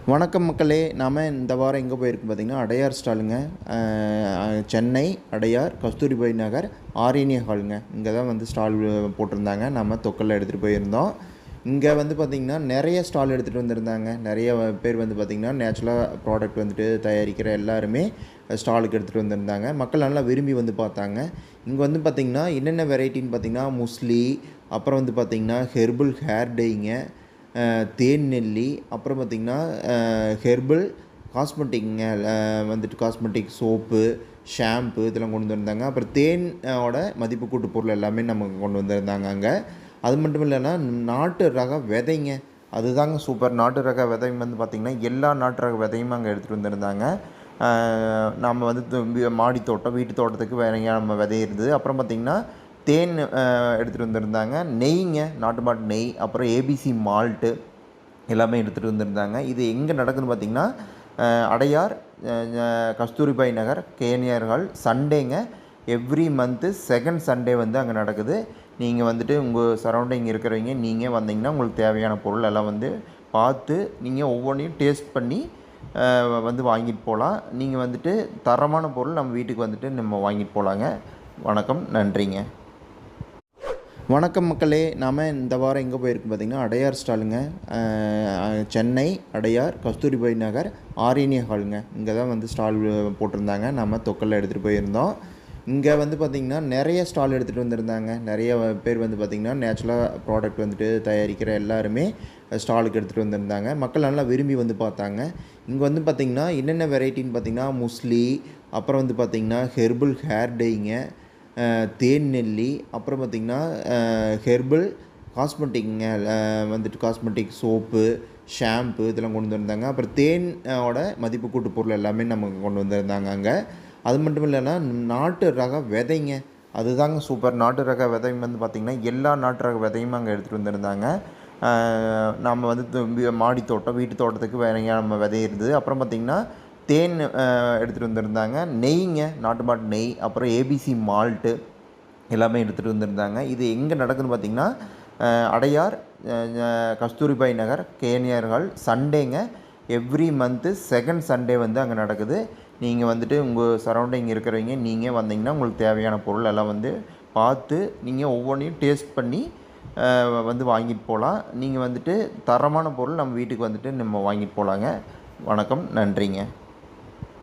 வணக்கம் மக்களே. நாம் இந்த வாரம் எங்கே போயிருக்கோம் பார்த்திங்கன்னா, அடையார் ஸ்டாலுங்க. சென்னை அடையார் கஸ்தூரிபாய் நகர் ஆரியனிய ஹாலுங்க. இங்கே தான் வந்து ஸ்டால் போட்டிருந்தாங்க. நம்ம தொக்கலில் எடுத்துகிட்டு போயிருந்தோம். இங்கே வந்து பார்த்திங்கன்னா நிறைய ஸ்டால் எடுத்துகிட்டு வந்திருந்தாங்க. நிறைய பேர் வந்து பார்த்திங்கன்னா நேச்சுரலாக ப்ராடக்ட் வந்துட்டு தயாரிக்கிற எல்லாருமே ஸ்டாலுக்கு எடுத்துகிட்டு வந்திருந்தாங்க. மக்கள் நல்லா விரும்பி வந்து பார்த்தாங்க. இங்கே வந்து பார்த்திங்கன்னா என்னென்ன வெரைட்டின்னு பார்த்திங்கன்னா முஸ்லி, அப்புறம் வந்து பார்த்திங்கன்னா ஹெர்பல் ஹேர் டைங்க, தேன் நெல்லி, அப்புறம் பார்த்திங்கன்னா ஹெர்பல் காஸ்மெட்டிக்ங்க. வந்துட்டு காஸ்மெட்டிக் சோப்பு, ஷாம்பு இதெல்லாம் கொண்டு வந்திருந்தாங்க. அப்புறம் தேனோட மதிப்பு கூட்டு பொருள் எல்லாமே நமக்கு கொண்டு வந்திருந்தாங்க அங்கே. அது மட்டும் இல்லைன்னா நாட்டு ரக விதைங்க, அதுதாங்க சூப்பர். நாட்டு ரக விதை வந்து பார்த்திங்கன்னா எல்லா நாட்டு ரக விதையும் அங்கே எடுத்துகிட்டு வந்திருந்தாங்க. நம்ம வந்து மாடி தோட்டம், வீட்டு தோட்டத்துக்கு வேற நம்ம விதை இருந்தது. அப்புறம் பார்த்திங்கன்னா தேன் எடுத்துகிட்டு வந்திருந்தாங்க. நெய்ங்க, நாட்டு மாட்டு நெய், அப்புறம் ஏபிசி மால்ட்டு எல்லாமே எடுத்துகிட்டு வந்திருந்தாங்க. இது எங்கே நடக்குதுன்னு பார்த்திங்கன்னா, அடையார் கஸ்தூரிபாய் நகர் கேஎன்ஆர் ஹால். சண்டேங்க, எவ்ரி மந்த்து செகண்ட் சண்டே வந்து அங்கே நடக்குது. நீங்கள் வந்துட்டு உங்கள் சரௌண்டிங் இருக்கிறவங்க நீங்கள் வந்தீங்கன்னா உங்களுக்கு தேவையான பொருள் எல்லாம் வந்து பார்த்து நீங்கள் ஒவ்வொன்றையும் டேஸ்ட் பண்ணி வந்து வாங்கிட்டு போகலாம். நீங்கள் வந்துட்டு தரமான பொருள் நம்ம வீட்டுக்கு வந்துட்டு நம்ம வாங்கிட்டு போகலாங்க. வணக்கம், நன்றிங்க. வணக்கம் மக்களே. நாம் இந்த வாரம் எங்கே போயிருக்கோம் பார்த்திங்கன்னா, அடையார் ஸ்டாலுங்க. சென்னை அடையார் கஸ்தூரிபாய் நகர் ஆரியனிய ஹாலுங்க. இங்கே தான் வந்து ஸ்டால் போட்டிருந்தாங்க. நம்ம தொக்கலில் எடுத்துகிட்டு போயிருந்தோம். இங்கே வந்து பார்த்திங்கன்னா நிறைய ஸ்டால் எடுத்துகிட்டு வந்திருந்தாங்க. நிறைய பேர் வந்து பார்த்திங்கன்னா நேச்சுரலாக ப்ராடக்ட் வந்துட்டு தயாரிக்கிற எல்லாருமே ஸ்டாலுக்கு எடுத்துகிட்டு வந்திருந்தாங்க. மக்கள் நல்லா விரும்பி வந்து பார்த்தாங்க. இங்கே வந்து பார்த்திங்கன்னா என்னென்ன வெரைட்டின்னு பார்த்திங்கன்னா முஸ்லி, அப்புறம் வந்து பார்த்திங்கன்னா ஹெர்பல் ஹேர் டைங்க, தேன் நெல்லி, அப்புறம் பார்த்திங்கன்னா ஹெர்பல் காஸ்மெட்டிக்ங்க. வந்துட்டு காஸ்மெட்டிக் சோப்பு, ஷாம்பு இதெல்லாம் கொண்டு வந்திருந்தாங்க. அப்புறம் தேனோட மதிப்பு கூட்டு பொருள் எல்லாமே நமக்கு கொண்டு வந்திருந்தாங்க அங்கே. அது மட்டும் இல்லைன்னா நாட்டு ரக விதைங்க, அதுதாங்க சூப்பர். நாட்டு ரக விதை வந்து பார்த்திங்கன்னா எல்லா நாட்டு ரக விதையும் அங்கே எடுத்துகிட்டு வந்திருந்தாங்க. நம்ம வந்து மாடி தோட்டம், வீட்டு தோட்டத்துக்கு வேற நம்ம விதை இருந்தது. அப்புறம் பார்த்திங்கன்னா தேன் எடுத்துகிட்டு வந்திருந்தாங்க. நெய்ங்க, நாட்டு மாட்டு நெய், அப்புறம் ஏபிசி மால்ட்டு எல்லாமே எடுத்துகிட்டு வந்திருந்தாங்க. இது எங்கே நடக்குதுன்னு பார்த்திங்கன்னா, அடையார் கஸ்தூரிபாய் நகர் கேஎன்ஆர் ஹால். சண்டேங்க, எவ்ரி மந்த்து செகண்ட் சண்டே வந்து அங்கே நடக்குது. நீங்கள் வந்துட்டு உங்கள் சரௌண்டிங் இருக்கிறவங்க நீங்கள் வந்தீங்கன்னா உங்களுக்கு தேவையான பொருள் எல்லாம் வந்து பார்த்து நீங்கள் ஒவ்வொன்றையும் டேஸ்ட் பண்ணி வந்து வாங்கிட்டு போகலாம். நீங்கள் வந்துட்டு தரமான பொருள் நம்ம வீட்டுக்கு வந்துட்டு நம்ம வாங்கிட்டு போகலாங்க. வணக்கம், நன்றிங்க.